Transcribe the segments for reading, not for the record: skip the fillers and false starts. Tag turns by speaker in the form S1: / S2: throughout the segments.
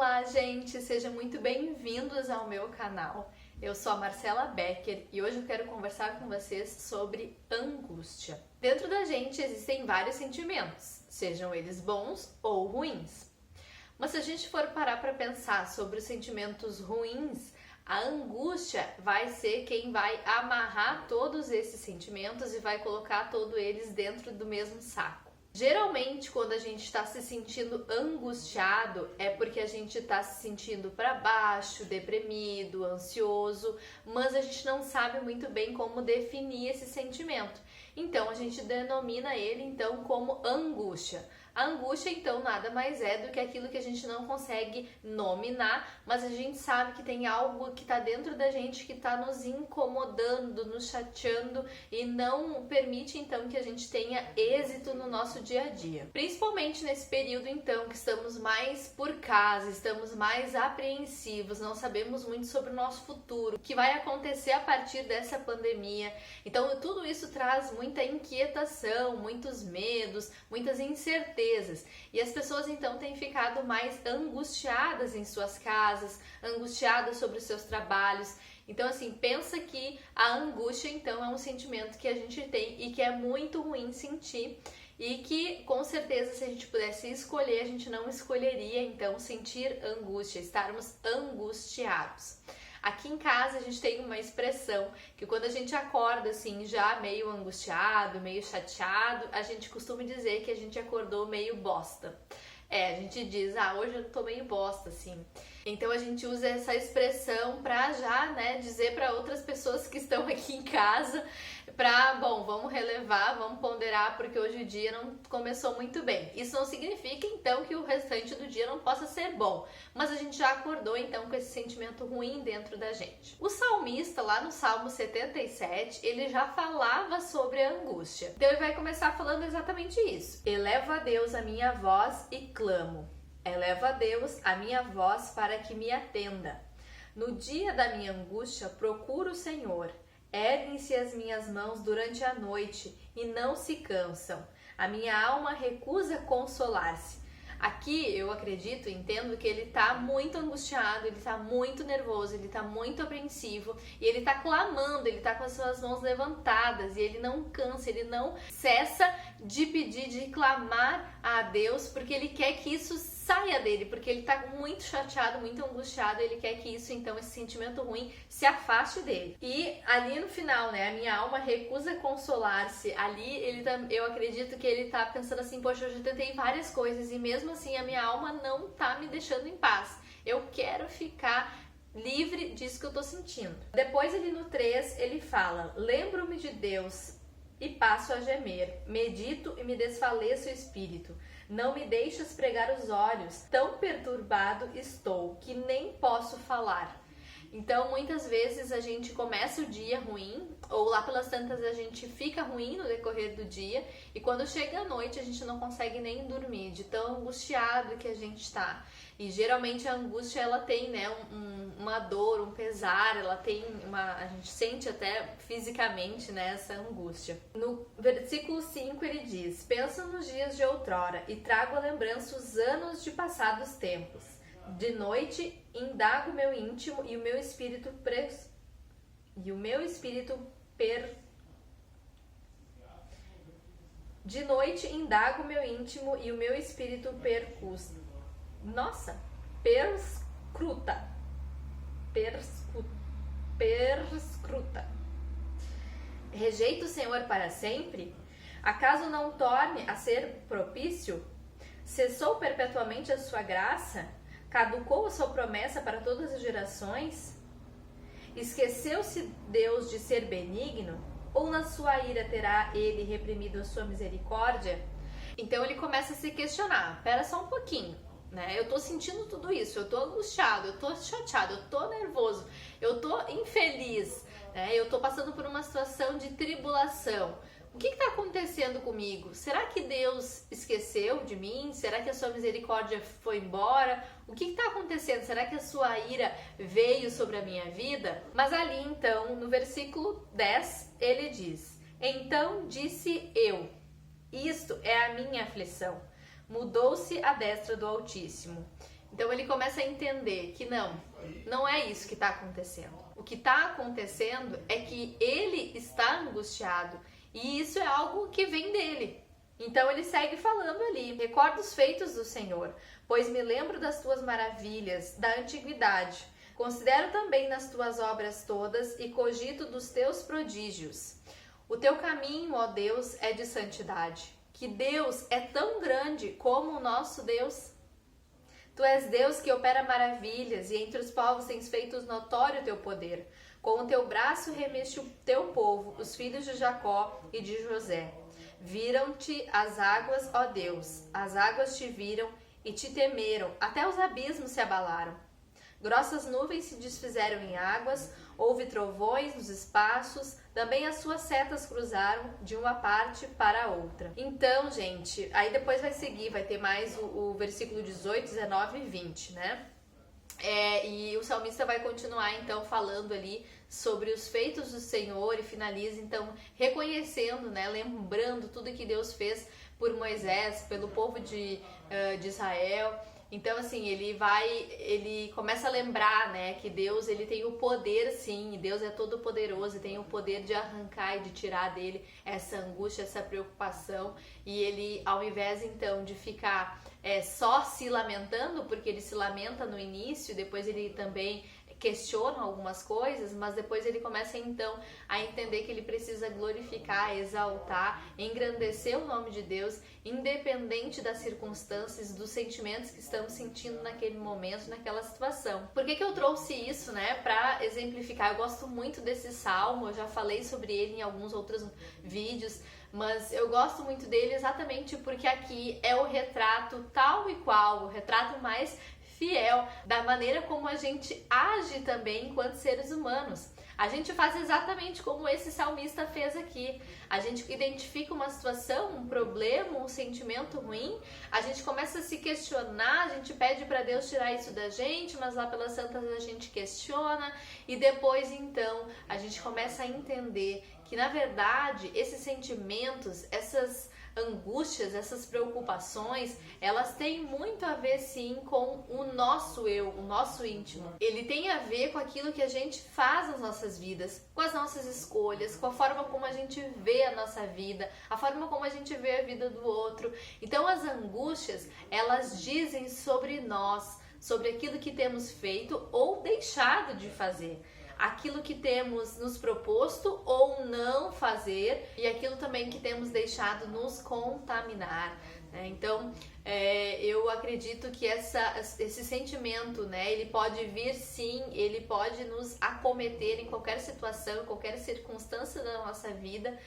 S1: Olá, gente! Sejam muito bem-vindos ao meu canal. Eu sou a Marcela Becker e hoje eu quero conversar com vocês sobre angústia. Dentro da gente existem vários sentimentos, sejam eles bons ou ruins. Mas se a gente for parar para pensar sobre os sentimentos ruins, a angústia vai ser quem vai amarrar todos esses sentimentos e vai colocar todos eles dentro do mesmo saco. Geralmente, quando a gente está se sentindo angustiado, é porque a gente está se sentindo para baixo, deprimido, ansioso, mas a gente não sabe muito bem como definir esse sentimento. Então, a gente denomina ele então como angústia. A angústia, então, nada mais é do que aquilo que a gente não consegue nominar, mas a gente sabe que tem algo que está dentro da gente que está nos incomodando, nos chateando e não permite, então, que a gente tenha êxito no nosso dia a dia. Principalmente nesse período, então, que estamos mais por casa, estamos mais apreensivos, não sabemos muito sobre o nosso futuro, o que vai acontecer a partir dessa pandemia. Então, tudo isso traz muita inquietação, muitos medos, muitas incertezas. E as pessoas então têm ficado mais angustiadas em suas casas, angustiadas sobre os seus trabalhos. Então assim, pensa que a angústia então é um sentimento que a gente tem e que é muito ruim sentir e que com certeza se a gente pudesse escolher, a gente não escolheria então sentir angústia, estarmos angustiados. Aqui em casa a gente tem uma expressão que quando a gente acorda assim já meio angustiado, meio chateado, a gente costuma dizer que a gente acordou meio bosta. A gente diz, hoje eu tô meio bosta, assim. Então a gente usa essa expressão pra já, dizer para outras pessoas que estão aqui em casa vamos relevar, vamos ponderar, porque hoje o dia não começou muito bem. Isso não significa, então, que o restante do dia não possa ser bom, mas a gente já acordou, então, com esse sentimento ruim dentro da gente. O salmista, lá no Salmo 77, ele já falava sobre a angústia. Então ele vai começar falando exatamente isso. Elevo a Deus a minha voz e clamo. Elevo a Deus a minha voz para que me atenda. No dia da minha angústia, procuro o Senhor. Erguem-se as minhas mãos durante a noite e não se cansam. A minha alma recusa consolar-se. Aqui eu acredito, entendo que ele está muito angustiado, ele está muito nervoso, ele está muito apreensivo e ele está clamando, ele está com as suas mãos levantadas e ele não cansa, ele não cessa de pedir, de clamar a Deus, porque ele quer que isso saia dele, porque ele está muito chateado, muito angustiado, ele quer que isso, então, esse sentimento ruim se afaste dele. E ali no final, a minha alma recusa consolar-se, ali eu acredito que ele está pensando assim, poxa, eu já tentei várias coisas e mesmo assim a minha alma não tá me deixando em paz. Eu quero ficar livre disso que eu tô sentindo. Depois ali no 3 ele fala, lembro-me de Deus e passo a gemer, medito e me desfaleço o espírito. Não me deixas pregar os olhos, tão perturbado estou que nem posso falar. Então, muitas vezes a gente começa o dia ruim, ou lá pelas tantas a gente fica ruim no decorrer do dia, e quando chega a noite a gente não consegue nem dormir, de tão angustiado que a gente está. E geralmente a angústia, ela tem uma dor, um pesar, a gente sente até fisicamente essa angústia. No versículo 5 ele diz, penso nos dias de outrora e trago à lembrança os anos de passados tempos. De noite indago meu íntimo e o meu espírito De noite indago meu íntimo e o meu espírito perscruta. Rejeito o Senhor para sempre? Acaso não torne a ser propício? Cessou perpetuamente a sua graça? Caducou a sua promessa para todas as gerações? Esqueceu-se Deus de ser benigno? Ou na sua ira terá ele reprimido a sua misericórdia? Então ele começa a se questionar, espera só um pouquinho, eu tô sentindo tudo isso, eu tô angustiado, eu tô chateado, eu tô nervoso, eu tô infeliz, eu tô passando por uma situação de tribulação. O que está acontecendo comigo? Será que Deus esqueceu de mim? Será que a sua misericórdia foi embora? O que está acontecendo? Será que a sua ira veio sobre a minha vida? Mas ali então, no versículo 10, ele diz, então disse eu, isto é a minha aflição, mudou-se a destra do Altíssimo. Então ele começa a entender que não é isso que está acontecendo. O que está acontecendo é que ele está angustiado e isso é algo que vem dele. Então ele segue falando ali: recordo os feitos do Senhor, pois me lembro das tuas maravilhas da antiguidade. Considero também nas tuas obras todas e cogito dos teus prodígios. O teu caminho, ó Deus, é de santidade. Que Deus é tão grande como o nosso Deus. Tu és Deus que opera maravilhas, e entre os povos tens feito notório o teu poder. Com o teu braço remeste o teu povo, os filhos de Jacó e de José. Viram-te as águas, ó Deus, as águas te viram e te temeram, até os abismos se abalaram. Grossas nuvens se desfizeram em águas, houve trovões nos espaços, também as suas setas cruzaram de uma parte para a outra. Então, gente, aí depois vai seguir, vai ter mais o versículo 18, 19 e 20, né? E o salmista vai continuar então falando ali sobre os feitos do Senhor e finaliza então reconhecendo, né, lembrando tudo que Deus fez por Moisés, pelo povo de Israel. Então, assim, ele começa a lembrar, né, que Deus, ele tem o poder, sim, Deus é todo poderoso e tem o poder de arrancar e de tirar dele essa angústia, essa preocupação, e ele, ao invés, então, de ficar só se lamentando, porque ele se lamenta no início, depois ele também questiona algumas coisas, mas depois ele começa então a entender que ele precisa glorificar, exaltar, engrandecer o nome de Deus, independente das circunstâncias, dos sentimentos que estamos sentindo naquele momento, naquela situação. Por que eu trouxe isso, né, para exemplificar? Eu gosto muito desse salmo, eu já falei sobre ele em alguns outros vídeos, mas eu gosto muito dele exatamente porque aqui é o retrato tal e qual, o retrato mais fiel da maneira como a gente age também enquanto seres humanos. A gente faz exatamente como esse salmista fez aqui. A gente identifica uma situação, um problema, um sentimento ruim, a gente começa a se questionar, a gente pede para Deus tirar isso da gente, mas lá pelas santas a gente questiona e depois então a gente começa a entender que na verdade esses sentimentos, essas angústias, essas preocupações, elas têm muito a ver sim com o nosso eu, o nosso íntimo. Ele tem a ver com aquilo que a gente faz nas nossas vidas, com as nossas escolhas, com a forma como a gente vê a nossa vida, a forma como a gente vê a vida do outro. Então as angústias, elas dizem sobre nós, sobre aquilo que temos feito ou deixado de fazer, aquilo que temos nos proposto ou não fazer e aquilo também que temos deixado nos contaminar, né? Então, eu acredito que esse sentimento, né, ele pode vir sim, ele pode nos acometer em qualquer situação, em qualquer circunstância da nossa vida,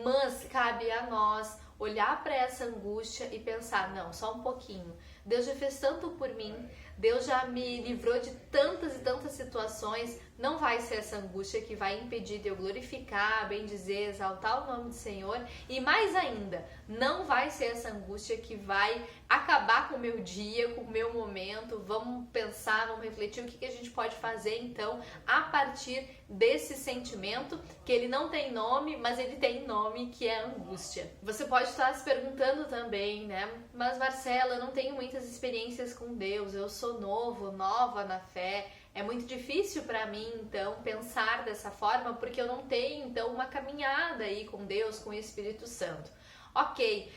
S1: mas cabe a nós olhar para essa angústia e pensar, não, só um pouquinho, Deus já fez tanto por mim, Deus já me livrou de tantas e tantas situações, não vai ser essa angústia que vai impedir de eu glorificar, bendizer, exaltar o nome do Senhor, e mais ainda, não vai ser essa angústia que vai acabar com o meu dia, com o meu momento. Vamos pensar, vamos refletir o que a gente pode fazer então a partir desse sentimento, que ele não tem nome, mas ele tem nome, que é angústia. Você pode estar se perguntando também, né, mas Marcela, eu não tenho muitas experiências com Deus, eu sou nova na fé, é muito difícil para mim, então, pensar dessa forma, porque eu não tenho, então, uma caminhada aí com Deus, com o Espírito Santo. Ok,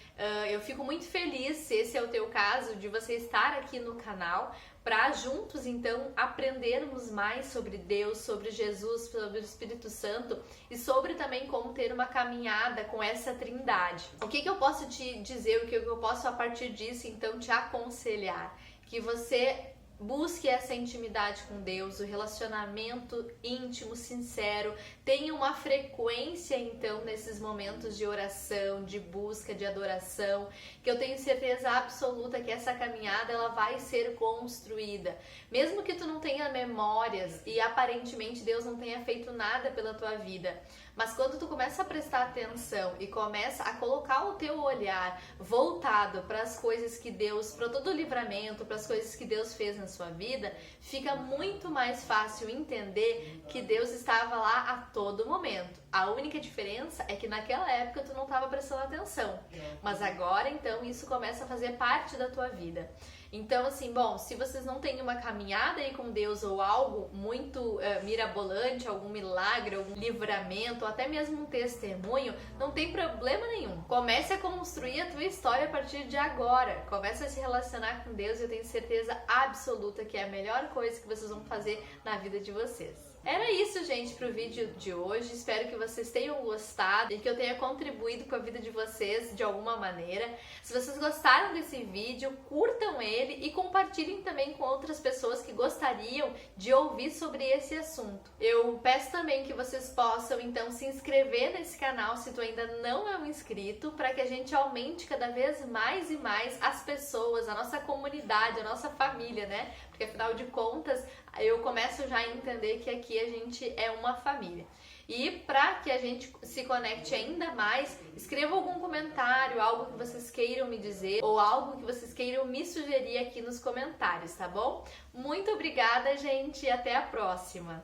S1: eu fico muito feliz, se esse é o teu caso, de você estar aqui no canal, para juntos, então, aprendermos mais sobre Deus, sobre Jesus, sobre o Espírito Santo e sobre também como ter uma caminhada com essa trindade. O que eu posso te dizer, o que eu posso, a partir disso, então, te aconselhar? Que você busque essa intimidade com Deus, o relacionamento íntimo, sincero, tenha uma frequência então nesses momentos de oração, de busca, de adoração, que eu tenho certeza absoluta que essa caminhada ela vai ser construída. Mesmo que tu não tenha memórias e aparentemente Deus não tenha feito nada pela tua vida, mas quando tu começa a prestar atenção e começa a colocar o teu olhar voltado para as coisas que Deus, para todo o livramento, para as coisas que Deus fez na sua vida, fica muito mais fácil entender que Deus estava lá a todo momento. A única diferença é que naquela época tu não estava prestando atenção, mas agora então isso começa a fazer parte da tua vida. Então, assim, bom, se vocês não têm uma caminhada aí com Deus ou algo muito mirabolante, algum milagre, algum livramento, ou até mesmo um testemunho, não tem problema nenhum. Comece a construir a tua história a partir de agora. Comece a se relacionar com Deus e eu tenho certeza absoluta que é a melhor coisa que vocês vão fazer na vida de vocês. Era isso, gente, pro vídeo de hoje. Espero que vocês tenham gostado e que eu tenha contribuído com a vida de vocês de alguma maneira. Se vocês gostaram desse vídeo, curtam ele e compartilhem também com outras pessoas que gostariam de ouvir sobre esse assunto. Eu peço também que vocês possam, então, se inscrever nesse canal se tu ainda não é um inscrito, para que a gente aumente cada vez mais e mais as pessoas, a nossa comunidade, a nossa família, né? Porque afinal de contas, eu começo já a entender que aqui a gente é uma família. E para que a gente se conecte ainda mais, escreva algum comentário, algo que vocês queiram me dizer ou algo que vocês queiram me sugerir aqui nos comentários, tá bom? Muito obrigada, gente, e até a próxima!